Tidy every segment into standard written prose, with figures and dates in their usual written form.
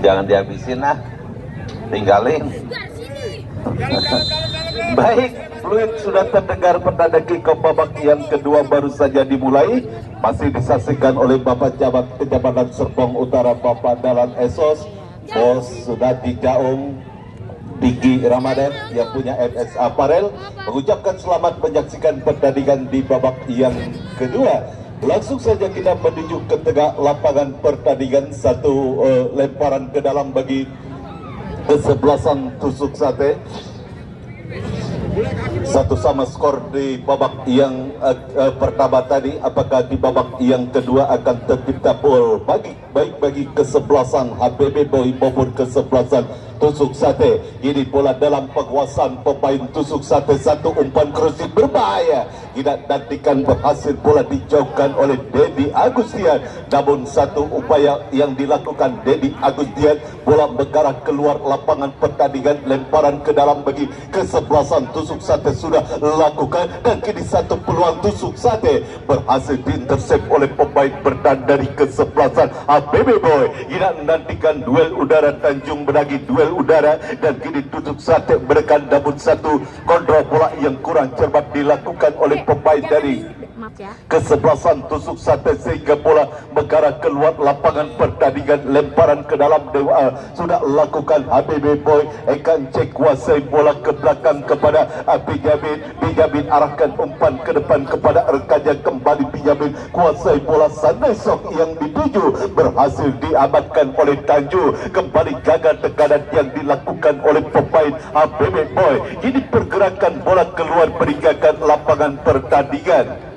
Jangan dihabisin ah, tinggalin. Baik, fluid sudah terdengar pada kick-off babak yang kedua baru saja dimulai. Masih disaksikan oleh Bapak Camat Kecamatan Serpong Utara, Bapak Dalan Esos, Bos Sudati Jaung, Diki Ramadan yang punya MS Apparel, mengucapkan selamat menyaksikan pertandingan di babak yang kedua. Langsung saja kita menuju ke tengah lapangan pertandingan. Satu lemparan ke dalam bagi kesebelasan Tusuk Sate. Satu sama skor di babak yang pertama tadi. Apakah di babak yang kedua akan tercipta gol baik bagi kesebelasan HBB Boy maupun kesebelasan Tusuk Sate? Ini bola dalam penguasaan pemain Tusuk Sate. Satu umpan crossing berbahaya, tidak nantikan berhasil, bola dijauhkan oleh Dedi Agustian. Namun satu upaya yang dilakukan Dedi Agustian, bola mengarah keluar lapangan pertandingan. Lemparan ke dalam bagi kesebelasan Tusuk Sate sudah lakukan, dan kini satu peluang Tusuk Sate berhasil diintersep oleh pemain bertahan dari kesebelasan HBB Boy. Tidak menantikan duel udara Tanjung Benagi, duel udara, dan kini Tusuk Sate menekan, namun satu kontrol bola yang kurang cermat dilakukan oleh pemain dari kesebelasan Tusuk Sate sehingga bola mengarah keluar lapangan pertandingan. Lemparan ke dalam sudah lakukan HBB Boy. Akan cek kuasai bola ke belakang kepada Benjamin arahkan umpan ke depan kepada rekannya. Kembali Benjamin kuasai bola, Sandai Sok yang dituju berhasil diamankan oleh Tanju. Kembali gagal tekanan yang dilakukan oleh pemain HBB Boy. Ini pergerakan bola keluar meninggalkan lapangan pertandingan.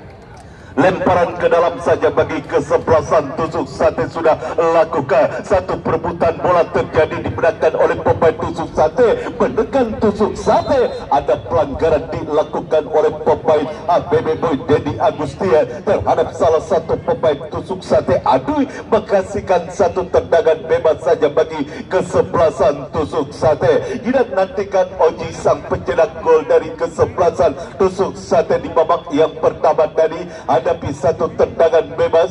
Lemparan ke dalam saja bagi kesebelasan Tusuk Sate sudah lakukan. Satu perebutan bola terjadi dimenangkan oleh pemain Tusuk Sate, menekan Tusuk Sate. Ada pelanggaran dilakukan oleh pemain HBB Boy Dedi Agustian terhadap salah satu pemain Tusuk Sate. Adui mengkasihkan satu tendangan bebas saja bagi kesebelasan Tusuk Sate. Tidak nantikan Oji sang pencetak gol dari kesebelasan Tusuk Sate di babak yang pertama tadi. Hadapi satu tendangan bebas,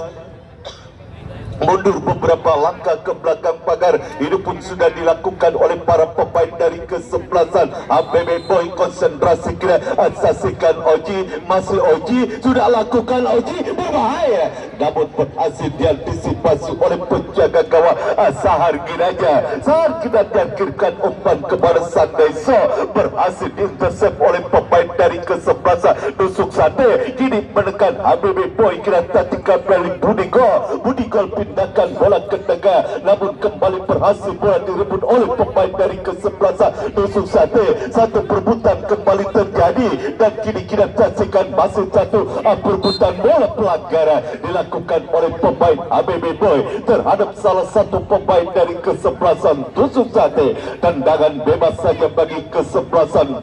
mundur beberapa langkah ke belakang pagar. Ini pun sudah dilakukan oleh para pemain dari kesebelasan HBB Boy. Konsentrasi kira saksikan Oji, masih Oji sudah lakukan, Oji berbahaya, namun berhasil diantisipasi oleh penjaga gawang Sahar Ginaja. Sahar Ginaja kirimkan umpan kepada Sandai So, berhasil diintersep oleh pemain dari kesebelasan Tusuk Sate. Kini menekan HBB Boy. Kira tatikan dari Budi Gol pindahkan bola ke tengah, namun kembali berhasil bola direbut oleh pemain dari kesebelasan Tusuk Sate. Satu perebutan kembali terjadi, dan kini kita saksikan masih satu perebutan bola pelanggaran dilakukan oleh pemain HBB Boy terhadap salah satu pemain dari kesebelasan Tusuk Sate. Tendangan bebas saja bagi kesebelasan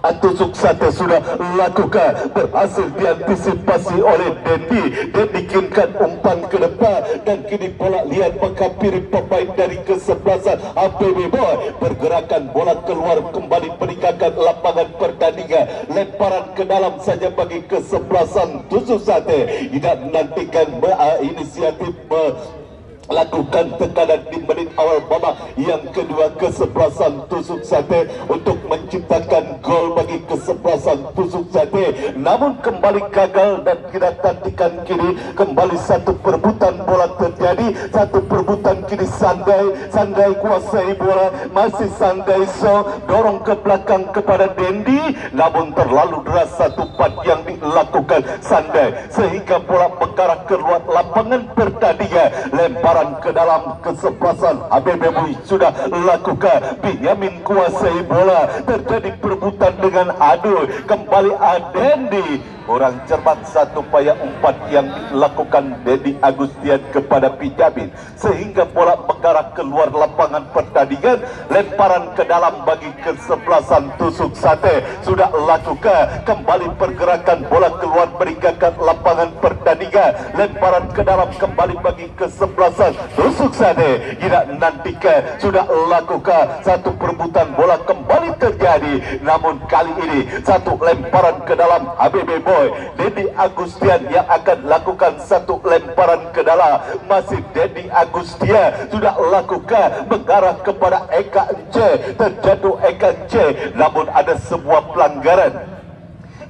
Tusuk Sate sudah lakukan, berhasil diantisipasi oleh Dendi. Dendi kirimkan umpan ke depan, dan kini bola lihat menghampiri pemain dari kesebelasan HBB Boy. Pergerakan bola keluar kembali meninggalkan lapangan pertandingan. Lemparan ke dalam saja bagi kesebelasan Tusuk Sate. Tidak menantikan inisiatif lakukan tekanan di menit awal babak yang kedua. Kesebelasan Tusuk Sate untuk menciptakan gol bagi kesebelasan Tusuk Sate, namun kembali gagal, dan kita tantikan kini kembali satu perebutan bola terjadi. Satu perebutan kini Sandai kuasai bola, masih Sandai So dorong ke belakang kepada Dendi, namun terlalu deras satu pat yang dilakukan Sandai sehingga bola mengarah keluar lapangan pertandingan. Lemparan ke dalam kesebelasan HBB Boy sudah lakukan. Benyamin kuasai bola, terjadi perebutan dengan adu. Kembali Adendi, kurang cermat satu upaya umpan yang dilakukan Dedi Agustian kepada Benyamin sehingga bola mengarah keluar lapangan pertandingan. Lemparan ke dalam bagi kesebelasan Tusuk Sate sudah lakukan. Kembali pergerakan bola keluar meninggalkan lapangan pertandingan. Lemparan ke dalam kembali bagi kesebelasan Tusuk Sate. Tidak nantikan sudah lakukan. Satu perebutan bola kembali terjadi, namun kali ini satu lemparan ke dalam HBB Boy Boy Dedi Agustian yang akan lakukan satu lemparan ke dalam. Masih Dedi Agustian sudah lakukan mengarah kepada Eka Ence, terjatuh Eka Ence, namun ada sebuah pelanggaran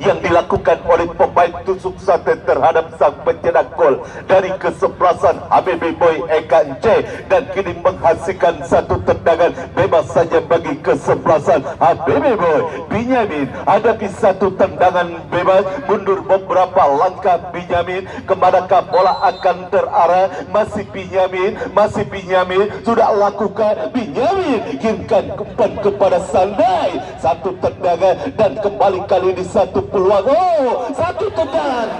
yang dilakukan oleh pemain tusuk sate terhadap sang pencetak gol dari kesebelasan HBB Boy Eka Ence, dan kini menghasilkan satu tendangan bebas saja bagi kesebelasan HBB Boy. Binyamin hadapi satu tendangan bebas, mundur beberapa langkah Binyamin, kemanakah bola akan terarah? Masih Binyamin sudah lakukan, Binyamin kirimkan umpan kepada Sandai, satu tendangan dan kembali kali ini satu peluang. Satu tendangan,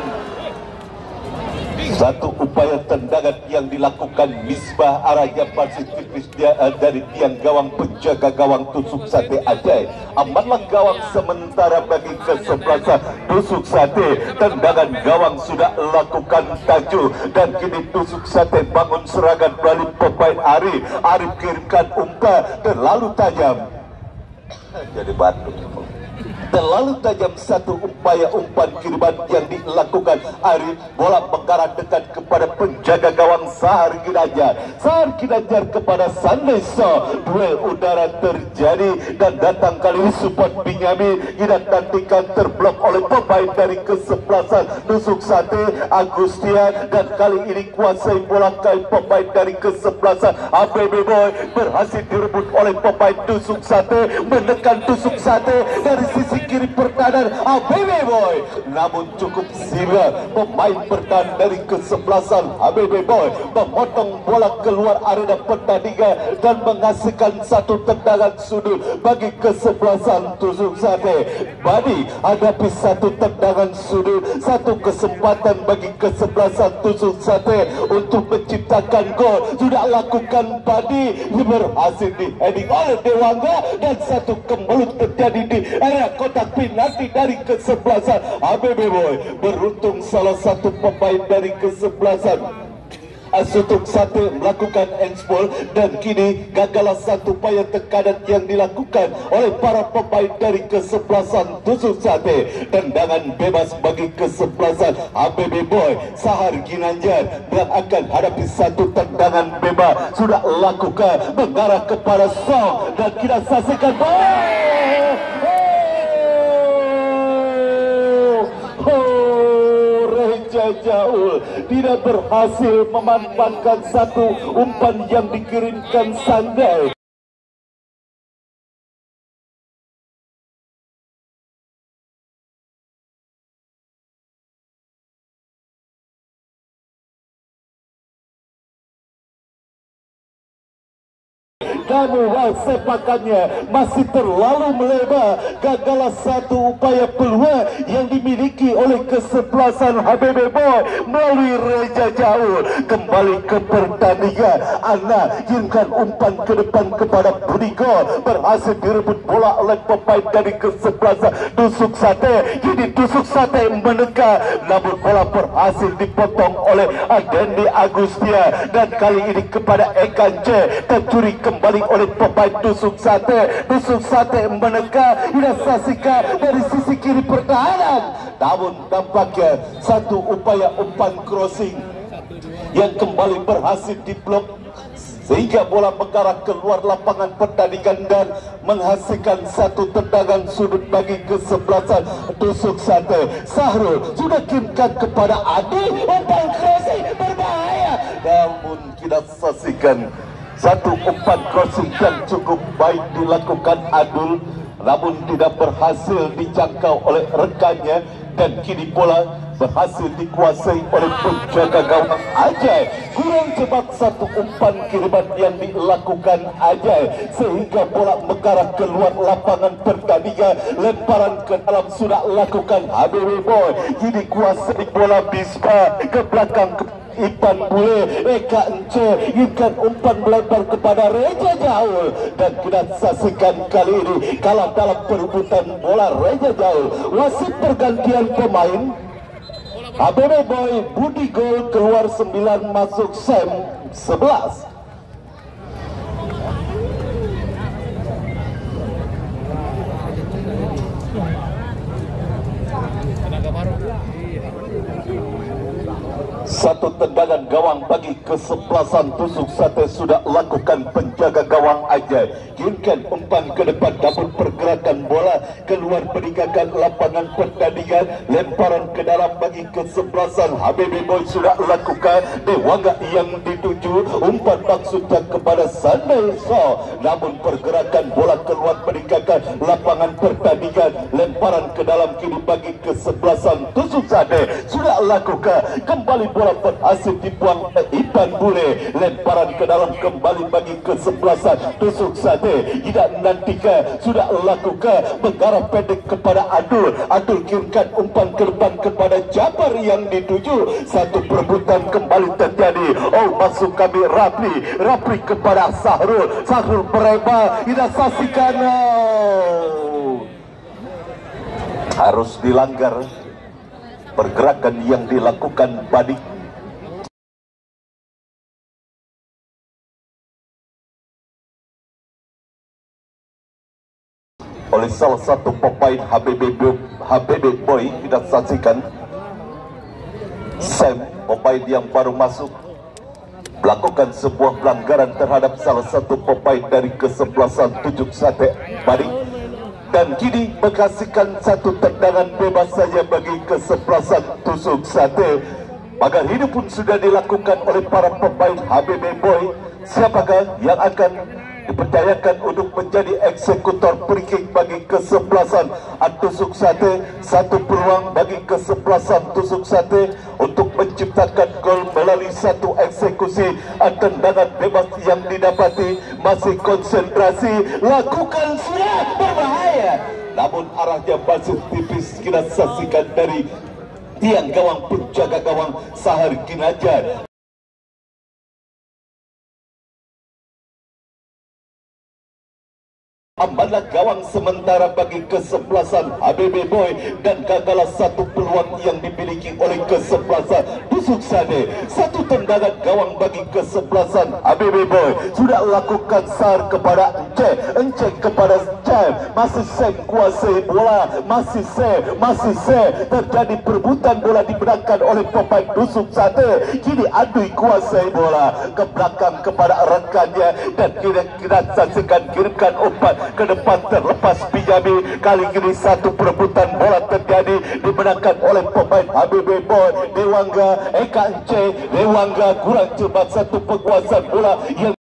satu upaya tendangan yang dilakukan Misbah arahnya masih tipis dari tiang gawang penjaga gawang tusuk sate Aceh. Amanlah gawang sementara bagi kesebelasan tusuk sate. Tendangan gawang sudah lakukan Tajuk, dan kini tusuk sate bangun serangan melalui pemain Arif. Arif kirimkan umpan terlalu tajam, jadi batu. Terlalu tajam satu upaya umpan kiriman yang dilakukan Arif. Bola mengarah dekat kepada penjaga gawang Sahar Ginanjar. Sahar Ginanjar kepada Sandeso. Duel udara terjadi dan datang kali ini support Binyamin. Tidak nantikan terblok oleh pemain dari kesebelasan tusuk sate Agustian, dan kali ini kuasai bola kali pemain dari kesebelasan HBB Boy. Berhasil direbut oleh pemain tusuk sate, menekan tusuk sate dari sisi kiri pertahanan HBB Boy, namun cukup sibuk pemain pertahanan dari kesebelasan HBB Boy memotong bola keluar arena pertandingan dan menghasilkan satu tendangan sudut bagi kesebelasan tusuk sate. Badi hadapi satu tendangan sudut, satu kesempatan bagi kesebelasan tusuk sate untuk menciptakan gol. Sudah lakukan Badi, berhasil di heading oleh Dewangga, dan satu kemelut terjadi di area kotak penalti dari kesebelasan HBB Boy. Beruntung salah satu pemain dari kesebelasan Asutuk Sate melakukan handball, dan kini gagallah satu upaya tekanan yang dilakukan oleh para pemain dari kesebelasan tusuk sate. Tendangan bebas bagi kesebelasan HBB Boy. Sahar Ginanjar yang akan hadapi satu tendangan bebas sudah lakukan mengarah kepada Song, dan kita saksikan Jaul tidak berhasil memanfaatkan satu umpan yang dikirimkan Sandai. Namun sepakannya masih terlalu melebar. Gagallah satu upaya peluang yang dimiliki oleh kesebelasan HBB Boy melalui Reja Jaul. Kembali ke pertandingan, Ana kirimkan umpan ke depan kepada Budi Gol. Berhasil direbut bola oleh pemain dari kesebelasan tusuk sate. Kini tusuk sate menekan, namun bola berhasil dipotong oleh Dendi Agustia, dan kali ini kepada Eka Ence. Tercuri kembali oleh pemain tusuk sate. Tusuk sate menekan, tidak saksikan dari sisi kiri pertahanan, namun tampaknya satu upaya umpan crossing yang kembali berhasil diblok sehingga bola mengarah keluar lapangan pertandingan dan menghasilkan satu tendangan sudut bagi kesebelasan tusuk sate. Sahrul sudah kirimkan kepada Adi, umpan crossing berbahaya, namun tidak saksikan satu umpan crossing yang cukup baik dilakukan Adul, namun tidak berhasil dijangkau oleh rekannya, dan kini bola berhasil dikuasai oleh penjaga gawang Ajay. Kurang cepat satu umpan kiriman yang dilakukan Ajay sehingga bola mengarah keluar lapangan pertandingan. Lemparan ke dalam sudah lakukan HBB Boy. Kini kuasai bola Bispa ke belakang Ipan Bule. Eka Ence ingin umpan melebar kepada Reja Jaul, dan kita saksikan kali ini kalah dalam perebutan bola Reja Jaul. Wasit pergantian pemain. HBB Boy Budi Gol keluar 9, masuk Sam 11. Tenaga baru. Satu tendangan gawang bagi kesebelasan tusuk sate sudah lakukan penjaga gawang Ajay. Kirimkan umpan ke depan, namun pergerakan bola keluar meninggalkan lapangan pertandingan. Lemparan ke dalam bagi kesebelasan HBB Boy sudah lakukan. Dewangga yang dituju, umpan maksudnya kepada Sunday So, namun pergerakan bola keluar meninggalkan lapangan pertandingan. Lemparan ke dalam kini bagi kesebelasan tusuk sate sudah lakukan. Kembali bola berhasil dibuang Ipan Bule. Lemparan ke dalam kembali bagi kesebelasan tusuk sate. Tidak nantikan sudah lakukan, mengarah pendek kepada Adul. Adul kirimkan umpan ke depan kepada Jabar yang dituju. Satu perebutan kembali terjadi. Oh, masuk kami Rapli kepada Sahrul. Sahrul bereba, tidak saksikan. Harus dilanggar pergerakan yang dilakukan Badik. Oleh salah satu pemain HBB Boy, kita saksikan Sam, pemain yang baru masuk, melakukan sebuah pelanggaran terhadap salah satu pemain dari kesebelasan tusuk sate Badik, dan kini menghasilkan satu tendangan bebas saja bagi kesebelasan tusuk sate. Maka hidup pun sudah dilakukan oleh para pemain HBB Boy. Siapakah yang akan dipercayakan untuk menjadi eksekutor free kick bagi kesebelasan tusuk sate? Satu peluang bagi kesebelasan tusuk sate untuk menciptakan gol melalui satu eksekusi tendangan bebas yang didapati. Masih konsentrasi, lakukan, sudah berbahaya, namun arahnya masih tipis. Kita saksikan dari tiang gawang penjaga gawang Sahar Kinajar. Amanah gawang sementara bagi kesebelasan HBB Boy, dan gagalah satu peluang yang dimiliki oleh kesebelasan tusuk sate. Satu tendangan gawang bagi kesebelasan HBB Boy sudah lakukan sar kepada Ence kepada Sam. Masih Sam kuasai bola, masih Sam terjadi perebutan bola dimenangkan oleh pemain tusuk sate. Kini Adui kuasai bola ke belakang kepada rekannya, dan kita saksikan kirimkan umpan ke depan terlepas Pinjami. Kali ini satu perebutan bola terjadi dimenangkan oleh pemain HBB Boy. Dewangga Ence, Dewangga kurang cepat, satu penguasaan bola yang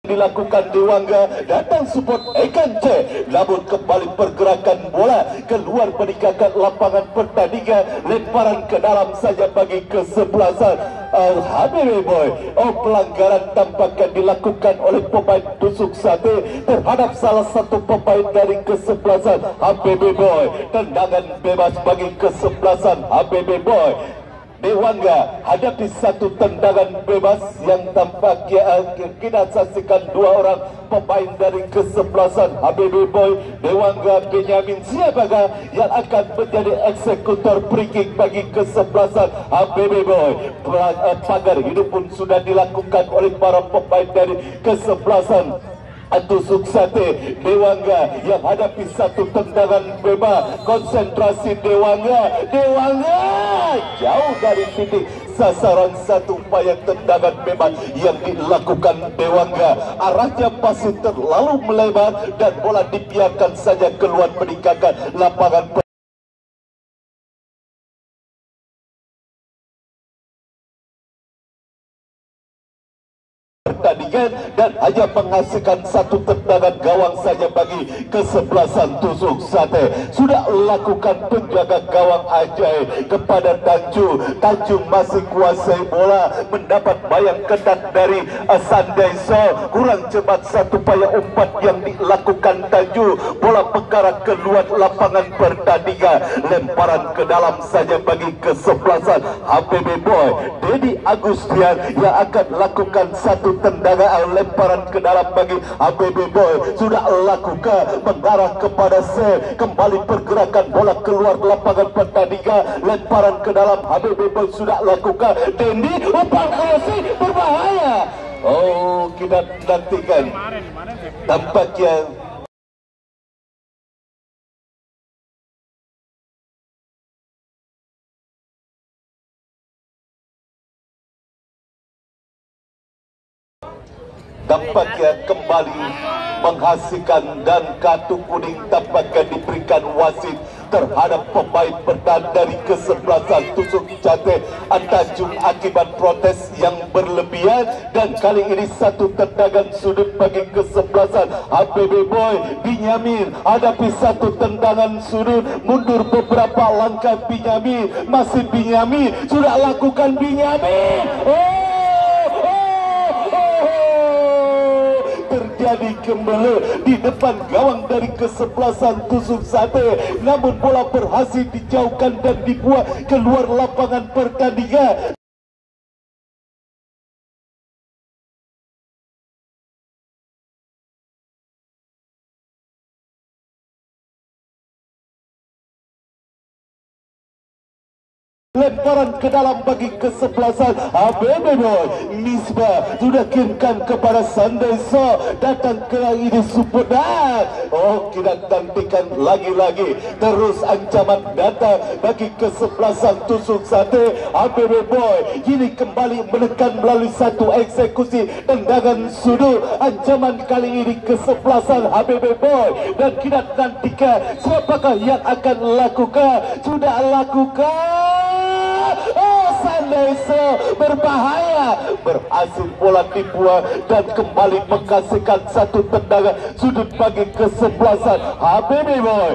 dilakukan Dewangga, datang support Ekance, namun kembali pergerakan bola keluar meninggalkan lapangan pertandingan. Lemparan ke dalam saja bagi kesebelasan HBB Boy. Oh, pelanggaran tampaknya dilakukan oleh pemain tusuk sate terhadap salah satu pemain dari kesebelasan HBB Boy. Tendangan bebas bagi kesebelasan HBB Boy. Dewangga hadapi satu tendangan bebas yang tampaknya kita saksikan dua orang pemain dari kesebelasan HBB Boy. Dewangga Benyamin, siapakah yang akan menjadi eksekutor free kick bagi kesebelasan HBB Boy? Pagar hidup pun sudah dilakukan oleh para pemain dari kesebelasan tusuk sate. Dewangga yang hadapi satu tendangan bebas. Konsentrasi Dewangga jauh dari titik sasaran. Satu upaya tendangan bebas yang dilakukan Dewangga, arahnya masih terlalu melebar dan bola dibiarkan saja keluar meninggalkan lapangan pertandingan, dan hanya menghasilkan satu tendangan gawang saja bagi kesebelasan tusuk sate. Sudah lakukan penjaga gawang Ajay kepada Tanjung masih kuasai bola, mendapat bayang ketat dari Sunday So. Kurang cepat satu upaya umpan yang dilakukan Tanjung, bola mengarah keluar lapangan pertandingan. Lemparan ke dalam saja bagi kesebelasan HBB Boy. Dedi Agustian yang akan lakukan satu tendangan lemparan ke dalam bagi HBB Boy. Sudah lakukan, mengarah kepada C. Kembali pergerakan bola keluar lapangan pertandingan. Lemparan ke dalam HBB Boy sudah lakukan. Dendi umpan klasik berbahaya. Oh, kita nantikan tampaknya tampaknya kembali menghasilkan dan kartu kuning tampaknya diberikan wasit terhadap pemain bertahan dari kesebelasan Tusuk Sate Tanjung akibat protes yang berlebihan, dan kali ini satu tendangan sudut bagi kesebelasan HPB Boy. Binyamin hadapi satu tendangan sudut, mundur beberapa langkah Binyamin, masih Binyamin, sudah lakukan Binyamin. Terjadi kembali di depan gawang dari kesebelasan Tusuk Sate, namun bola berhasil dijauhkan dan dibuat keluar lapangan pertandingan. Lemparan ke dalam bagi kesebelasan HPB Boy. Misbah sudah kirimkan kepada Sandeso, datang ke ini Superdat. Oh, kita tantikan lagi-lagi, terus ancaman datang bagi kesebelasan Tusuk Sate HPB Boy. Kini kembali menekan melalui satu eksekusi tendangan sudut. Ancaman kali ini kesebelasan HPB Boy, dan kita nantikan siapakah yang akan lakukan. Sudah lakukan. Sandeso berbahaya, berhasil bola dibuang dan kembali menghasilkan satu tendangan sudut bagi kesebelasan HPB Boy.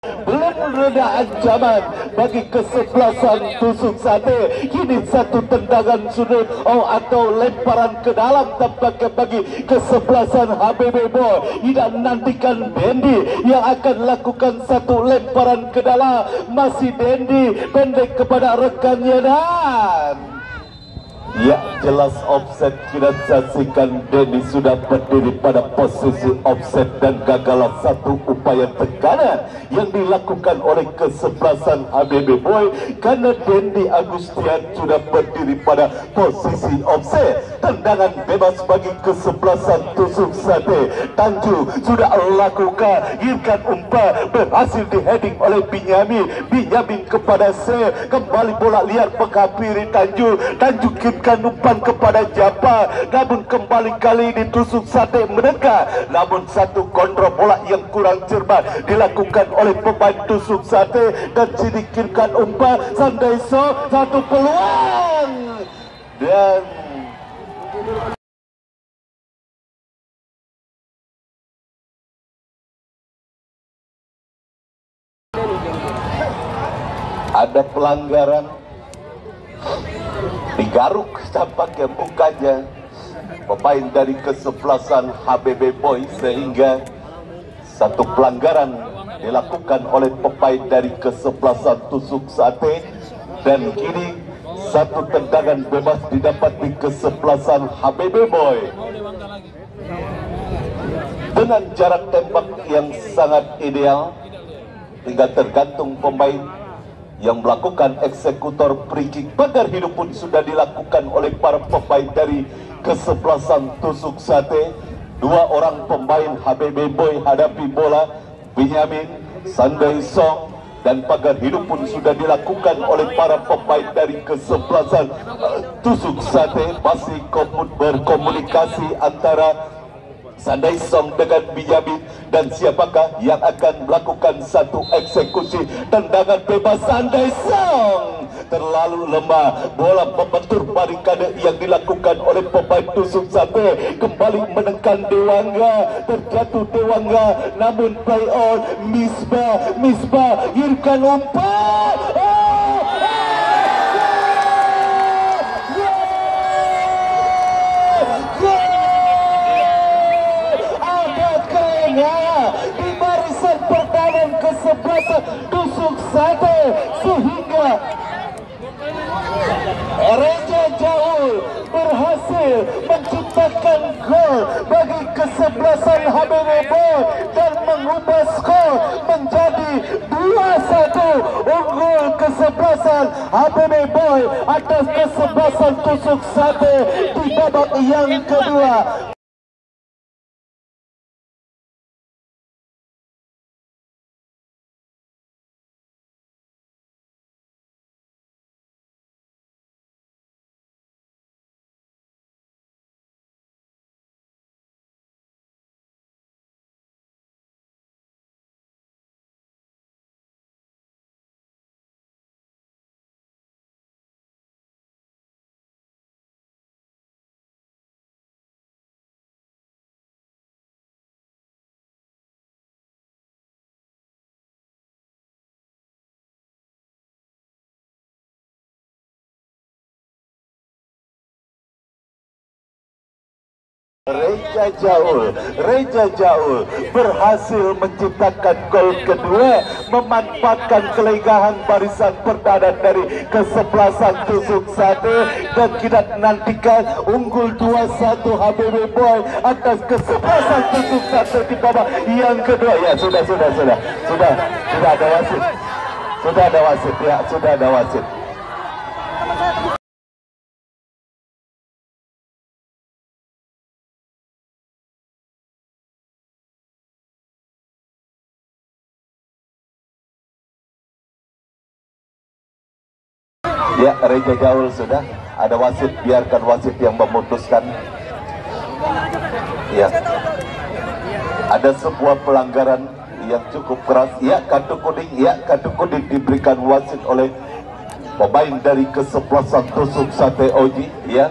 Belum reda ancaman bagi kesebelasan Tusuk Sate. Kini satu tendangan sudut atau lemparan ke dalam tampaknya bagi kesebelasan HPB Boy. Tidak nantikan Dendi yang akan lakukan satu lemparan ke dalam. Masih Dendi pendek kepada rekannya, dan ya, jelas offset. Kita saksikan Dendi sudah berdiri pada posisi offset, dan gagal satu upaya tekanan yang dilakukan oleh kesebelasan HPB Boy karena Dendi Agustian sudah berdiri pada posisi offset. Tendangan bebas bagi kesebelasan Tusuk Sate. Tanju sudah lakukan, giringkan umpan, berhasil di-heading oleh Binyamin. Binyamin kepada Se, kembali bola liar menghampiri Tanju. Tanju kirimkan umpan kepada Japa, namun kembali kali ini Tusuk Sate menekan, namun satu kontrol bola yang kurang cermat dilakukan oleh pemain Tusuk Sate, dan sedikitkan umpan Sandeso, satu peluang, dan ada pelanggaran. Digaruk tampaknya mukanya pemain dari kesebelasan HPB Boy, sehingga satu pelanggaran dilakukan oleh pemain dari kesebelasan Tusuk Sate, dan kini satu tendangan bebas didapat di kesebelasan HPB Boy dengan jarak tembak yang sangat ideal. Tinggal tergantung pemain yang melakukan eksekutor free kick. Pagar hidup pun sudah dilakukan oleh para pemain dari kesebelasan Tusuk Sate. Dua orang pemain HPB Boy hadapi bola, Binyamin, Sandeso, dan pagar hidup pun sudah dilakukan oleh para pemain dari kesebelasan Tusuk Sate. Masih berkomunikasi antara Sandeso dengan Binyamin, dan siapakah yang akan melakukan satu eksekusi tendangan bebas. Sandeso terlalu lemah, bola membentur barikade yang dilakukan oleh pemain Tusuk Sate. Kembali menekan Dewangga, terjatuh Dewangga, namun play on. Misbah giringkan umpan. Di barisan pertahanan kesebelasan Tusuk Sate, sehingga Reja Jaul berhasil menciptakan gol bagi kesebelasan HPB Boy dan mengubah skor menjadi 2-1 unggul kesebelasan HPB Boy atas kesebelasan Tusuk Sate di babak yang kedua. Reja Jaul berhasil menciptakan gol kedua, memanfaatkan kelegahan barisan pertahanan dari kesebelasan Tusuk Sate, dan kita nantikan unggul 2-1 HBB Boy atas kesebelasan Tusuk Sate di babak yang kedua. Ya sudah ada wasit. Ya, Reja Jaul sudah ada wasit, biarkan wasit yang memutuskan. Ya, ada sebuah pelanggaran yang cukup keras. Ya, kartu kuning diberikan wasit oleh pemain dari kesebelasan Tusuk Sate Oji. Ya,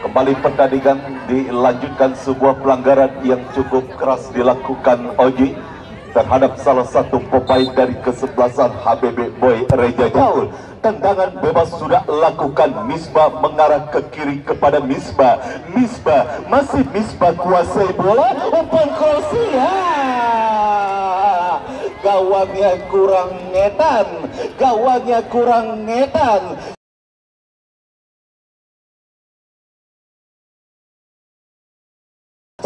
kembali pertandingan dilanjutkan, sebuah pelanggaran yang cukup keras dilakukan Oji terhadap salah satu pemain dari kesebelasan HBB Boy Reja Jaul. Tendangan bebas sudah lakukan, Misbah mengarah ke kiri kepada Misbah masih Misbah kuasai bola, umpan crossing, gawangnya kurang ngetan.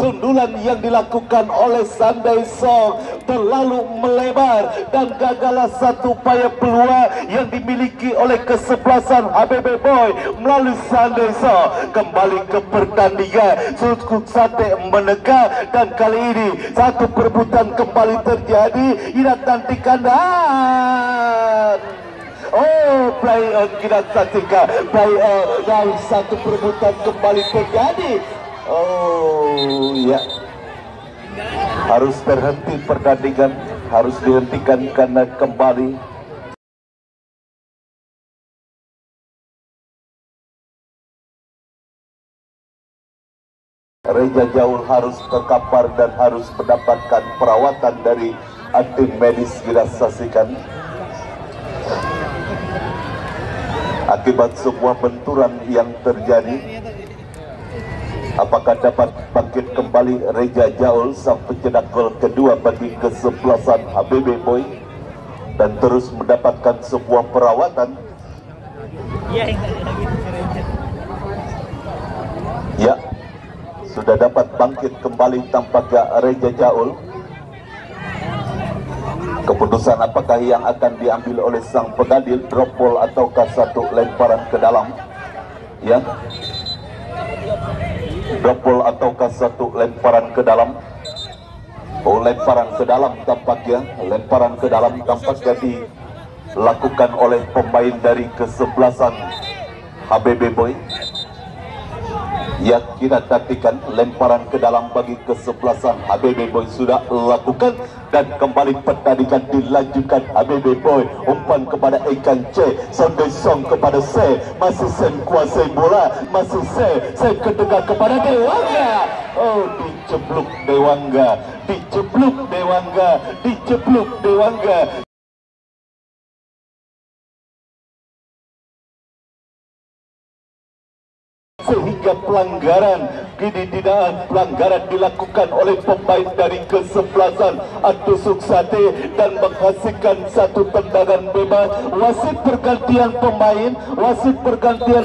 Sundulan yang dilakukan oleh Sandai Song terlalu melebar dan gagallah satu upaya peluang yang dimiliki oleh kesebelasan HBB Boy melalui Sandai Song. Kembali ke pertandingan, Tusuk Sate menegak, dan kali ini satu perebutan kembali terjadi. Kita nantikan play on, kita saksikan play on, dan satu perebutan kembali terjadi. Ya, harus terhenti pertandingan, harus dihentikan karena kembali Reja Jaul harus terkapar dan harus mendapatkan perawatan dari tim medis. Kita saksikan akibat sebuah benturan yang terjadi. Apakah dapat bangkit kembali Reja Jaul sang pencetak gol kedua bagi kesebelasan HBB Boy dan terus mendapatkan sebuah perawatan? Ya, sudah dapat bangkit kembali tampaknya Reja Jaul. Keputusan apakah yang akan diambil oleh sang pengadil, drop ball ataukah satu lemparan ke dalam? Ya, double ataukah satu lemparan ke dalam? Lemparan ke dalam tampaknya. Lemparan ke dalam tampaknya dilakukan oleh pemain dari kesebelasan HBB Boy. Ya, kita nantikan lemparan ke dalam bagi kesebelasan HBB Boy sudah lakukan, dan kembali pertandingan dilanjutkan. HBB Boy umpan kepada Ikan C, Sandai Song kepada C, masih C kuasai bola, masih C kedekat kepada Dewangga. Dicepluk Dewangga. Sehingga pelanggaran dilakukan oleh pemain dari kesebelasan Tusuk Sate dan menghasilkan satu tendangan bebas. Wasit pergantian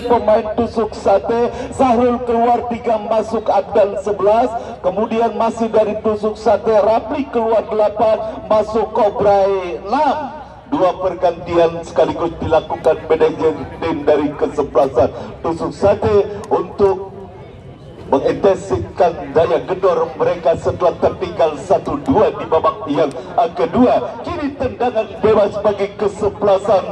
pemain Tusuk Sate. Sahrul keluar 3 masuk Abdan 11, kemudian masih dari Tusuk Sate Rapli keluar 8 masuk Kobrai 6. 2 pergantian sekaligus dilakukan manajer tim dari kesebelasan Tusuk Sate untuk mengintensifkan daya gedor mereka setelah tertinggal 1-2 di babak yang kedua. Kini tendangan bebas bagi kesebelasan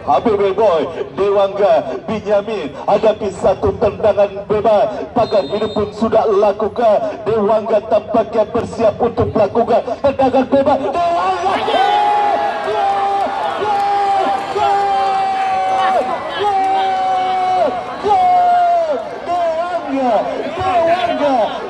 HBB Boy. Dewangga Binyamin hadapi satu tendangan bebas. Pagar hidup pun sudah lakukan. Dewangga tampaknya bersiap untuk melakukan tendangan bebas. Dewangga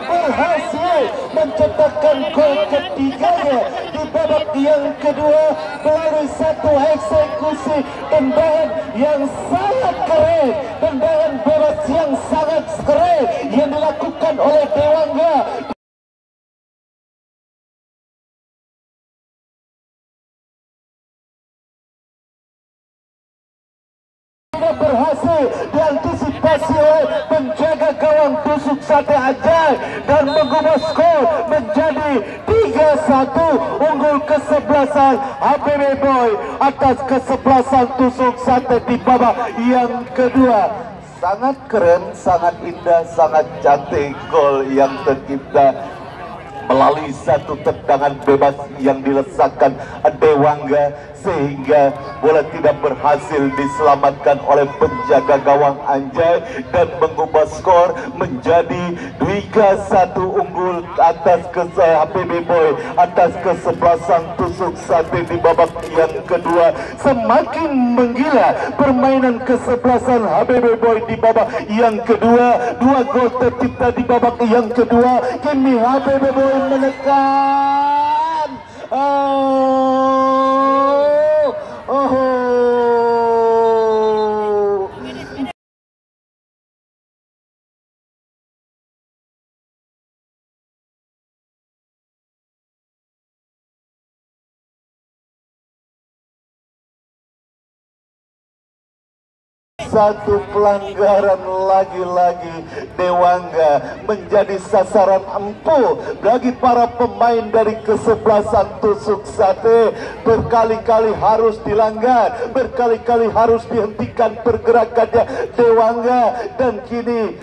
berhasil mencetakkan gol ketiganya di babak yang kedua melalui satu eksekusi tendangan yang sangat keren, tendangan bebas yang sangat keren yang dilakukan oleh Dewangga. Berhasil diantisipasi oleh penjaga gawang Tusuk Sate Ajai dan mengubah skor menjadi 3-1 unggul kesebelasan HPB Boy atas kesebelasan Tusuk Sate di babak yang kedua. Sangat keren, sangat indah, sangat cantik gol yang tercipta melalui satu tendangan bebas yang dilesakkan Dewangga, sehingga bola tidak berhasil diselamatkan oleh penjaga gawang Anjay dan mengubah skor menjadi 3-1 unggul atas HPB Boy atas kesebelasan Tusuk Sate di babak yang kedua. Semakin menggila permainan kesebelasan HPB Boy di babak yang kedua. 2 gol tercipta di babak yang kedua. Kini HPB Boy menekan. Satu pelanggaran lagi-lagi Dewangga menjadi sasaran empuk bagi para pemain dari kesebelasan Tusuk Sate. Berkali-kali harus dilanggar, berkali-kali harus dihentikan pergerakannya Dewangga, dan kini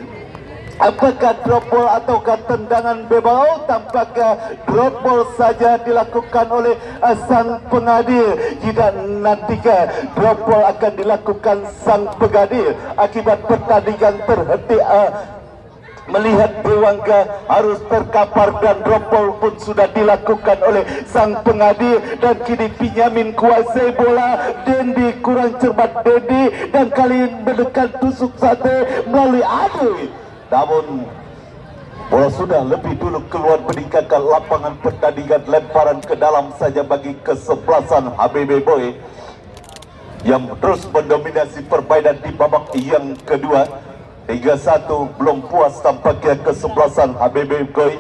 apakah drop ball ataukah tendangan bebas? Tampaknya drop ball saja dilakukan oleh sang pengadil. Jika nantinya drop ball akan dilakukan sang pengadil akibat pertandingan terhenti. Melihat Dewangga harus terkapar dan drop ball pun sudah dilakukan oleh sang pengadil, dan kini Pinyamin kuasai bola. Dendi kurang cermat, Dendi, dan kali ini mendekat Tusuk Sate melalui adu. Namun bola sudah lebih dulu keluar meninggalkan lapangan pertandingan. Lemparan ke dalam saja bagi kesebelasan HPB Boy yang terus mendominasi permainan di babak yang kedua. 3-1 belum puas tampaknya kesebelasan HPB Boy.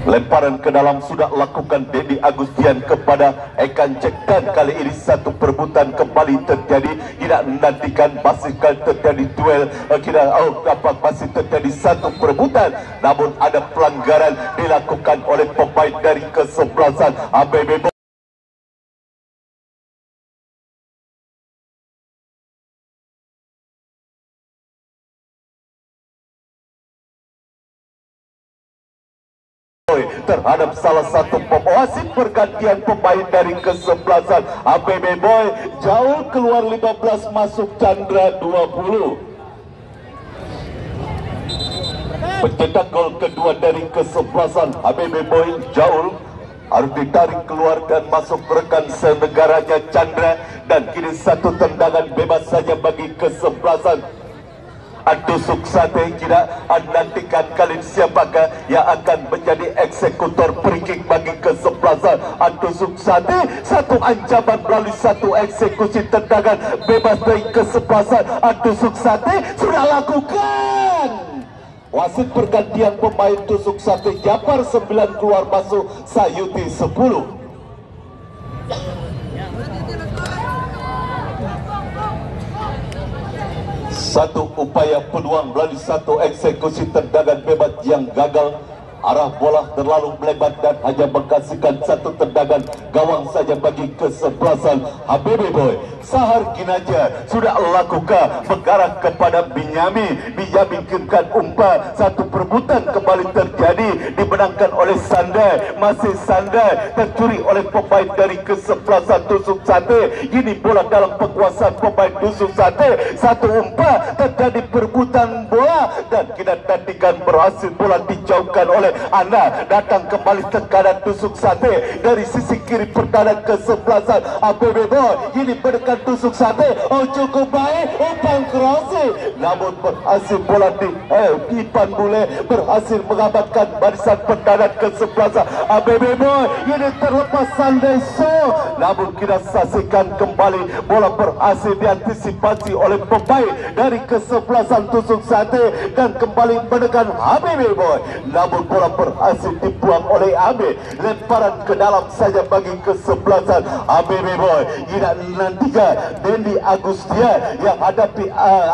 Lemparan ke dalam sudah lakukan Dedi Agustian kepada Ekan Cek, dan kali ini satu perebutan kembali terjadi. Tidak nantikan masih terjadi duel, masih terjadi satu perebutan, namun ada pelanggaran dilakukan oleh pemain dari kesebelasan HPB Boy. Terhadap salah satu wasit. Pergantian pemain dari kesebelasan HPB Boy. Jaul keluar 15, masuk Chandra 20. Pencetak gol kedua dari kesebelasan HPB Boy, Jaul, harus ditarik keluar dan masuk rekan senegaranya Chandra, dan kini satu tendangan bebas saja bagi kesebelasan Tusuk Sate. Tidak nantikan kali siapakah yang akan menjadi eksekutor free kick bagi kesebelasan Tusuk Sate. Satu ancaman melalui satu eksekusi tendangan bebas dari kesebelasan Tusuk Sate sudah lakukan. Wasit pergantian pemain Tusuk Sate, Japar 9 keluar masuk Sayuti 10. Satu upaya peluang melalui satu eksekusi tendangan bebas yang gagal. Arah bola terlalu melebar dan hanya menghasilkan satu tendangan gawang saja bagi kesebelasan HPB Boy. Sahar Kinaja sudah lakukan mengarah kepada Binyamin. Binyamin kirimkan umpan, satu perebutan kembali terjadi, dimenangkan oleh Sandai. Masih Sandai tercuri oleh pemain dari kesebelasan Tusuk Sate. Ini bola dalam penguasaan pemain Tusuk Sate. Satu umpan, terjadi perebutan bola, dan kita nantikan berhasil bola dijauhkan oleh Ana. Datang kembali tekanan Tusuk Sate dari sisi kiri pertahanan kesebelasan HPB Boy. Ini mendekat Tusuk Sate. Oh, cukup baik, umpan crossing namun berhasil bola Ipan Bule berhasil mengamankan barisan pertahanan kesebelasan ABB Boy. Ini terlepas Sandeso, namun kita saksikan kembali bola berhasil diantisipasi oleh pemain dari kesebelasan Tusuk Sate dan kembali menekan ABB Boy, namun bola berhasil dibuang oleh Abe. Lemparan ke dalam saja bagi kesebelasan ABB Boy. Kita nantikan Dendi Agustia yang hadapi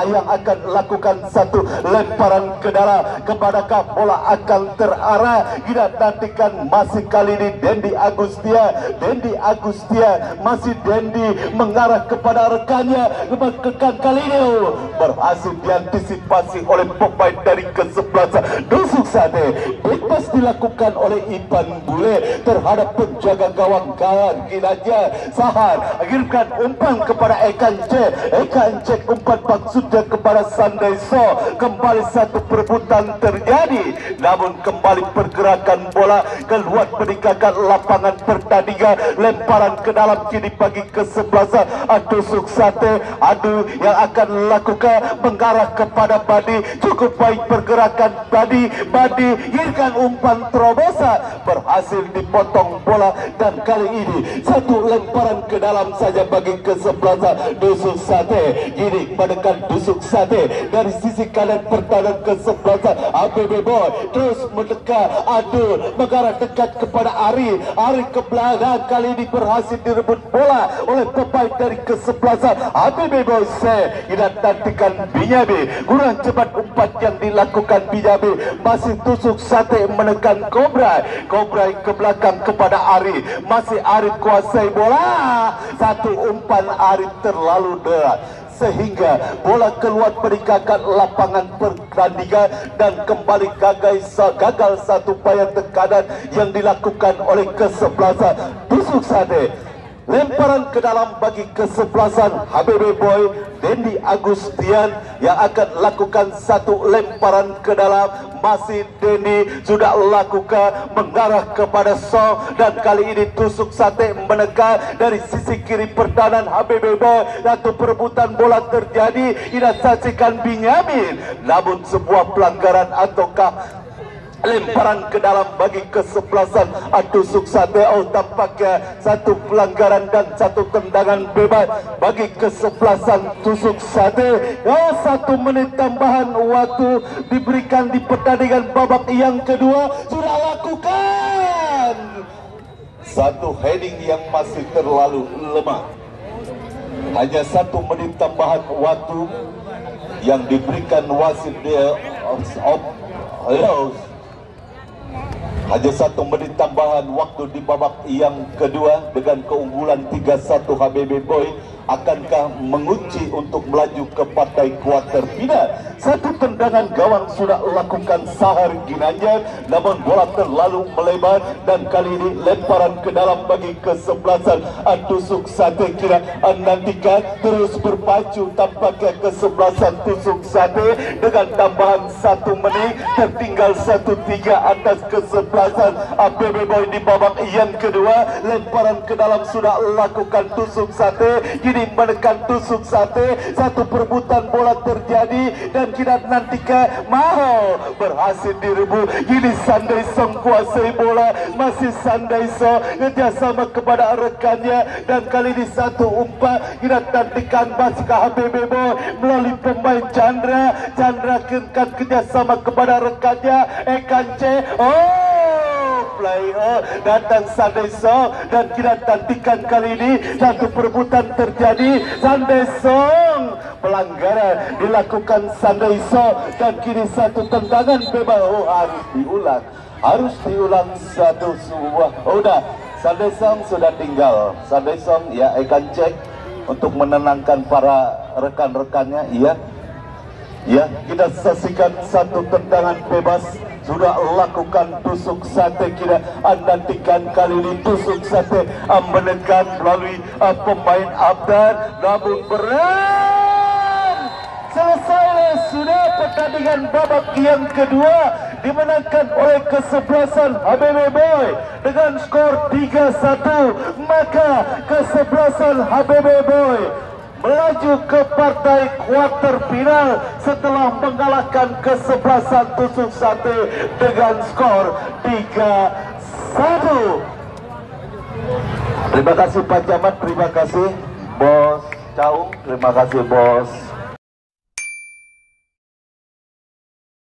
yang akan lakukan satu lemparan ke dalam. Kepadakah bola akan terarah? Kita nantikan masih kali ini Dendi Agustia masih Dendi mengarah kepada rekannya. Rekan kali ini berhasil diantisipasi oleh pemain dari kesebelasan Tusuk Sate. Bebas dilakukan oleh Ipan Bule terhadap penjaga gawang Ginanja Sahar. Akhirkan umpan kepada Eka Encek umpan maksudnya kepada Sandeso. Kembali satu perebutan terjadi, namun kembali pergerakan bola keluar meninggalkan lapangan pertandingan. Lemparan ke dalam kini bagi kesebelasan Tusuk Sate. Adu yang akan lakukan mengarah kepada Badi. Cukup baik pergerakan Badi hirkan umpan terobosan, berhasil dipotong bola dan kali ini satu lemparan ke dalam saja bagi kesebelasan Tusuk Sate. Ini menekan Tusuk Sate dari sisi kanan pertahanan kesebelasan ABB Boy terus mendekat. Adu mengarah dekat kepada Ari ke belakang. Kali ini berhasil direbut bola oleh pemain dari kesebelasan ABB Boy. Kita nantikan Binyabe, kurang cepat umpan yang dilakukan Binyabe. Masih Tusuk Sate menekan Kobra ke belakang kepada Ari. Masih Ari kuasai bola. Satu umpan Ari terlalu deras sehingga bola keluar meninggalkan lapangan pertandingan dan kembali gagal satu upaya tekanan yang dilakukan oleh kesebelasan Tusuk Sate. Lemparan ke dalam bagi kesebelasan HBB Boy. Dendi Agustian yang akan lakukan satu lemparan ke dalam. Masih Dendi sudah lakukan mengarah kepada Song dan kali ini Tusuk Sate menekan dari sisi kiri pertahanan HBB Boy. Satu perebutan bola terjadi. Kita saksikan Binyamin, namun sebuah pelanggaran ataukah lemparan ke dalam bagi kesebelasan Tusuk Sate. Tampaknya satu pelanggaran dan satu tendangan bebas bagi kesebelasan Tusuk Sate. 1 menit tambahan waktu diberikan di pertandingan babak yang kedua. Sudah lakukan satu heading yang masih terlalu lemah. Hanya 1 menit tambahan waktu yang diberikan wasit hanya 1 menit tambahan waktu di babak yang kedua dengan keunggulan 3-1 HBB Boy. Akankah mengunci untuk melaju ke partai kuarter final? Satu tendangan gawang sudah lakukan Sahar Ginanjar, namun bola terlalu melebar dan kali ini lemparan ke dalam bagi kesebelasan Tusuk Sate. Kira nantikan terus berpacu tampaknya kesebelasan Tusuk Sate dengan tambahan 1 menit, tertinggal 1-3 atas kesebelasan ABB Boy di babak yang kedua. Lemparan ke dalam sudah lakukan Tusuk Sate. Kini menekan Tusuk Sate. Satu perebutan bola terjadi dan kita nantikan Maho berhasil direbut. Kini Sandeso kuasai bola. Masih Sandeso kerjasama kepada rekannya dan kali ini satu umpan. Kita nantikan masukah HBB Boy melalui pemain Chandra kenkan kerjasama kepada rekannya Ekance. Datang Sandeso dan kita nantikan kali ini satu perebutan terjadi. Sandeso pelanggaran dilakukan Sandeso dan kini satu tendangan bebas. Harus diulang satu sebuah. Udah Sandeso sudah tinggal. Sandeso ya akan cek untuk menenangkan para rekan-rekannya. Ya, kita saksikan satu tendangan bebas sudah lakukan Tusuk Sate. Kita nantikan kali ini Tusuk Sate menekan melalui pemain Abdan, namun berat. Selesai sudah pertandingan babak yang kedua dimenangkan oleh kesebelasan HBB Boy dengan skor 3-1. Maka kesebelasan HBB Boy melaju ke partai kuarter final setelah mengalahkan kesebelasan Tusuk Sate dengan skor 3-1. Terima kasih Pak Camat, terima kasih Bos Caung, terima kasih Bos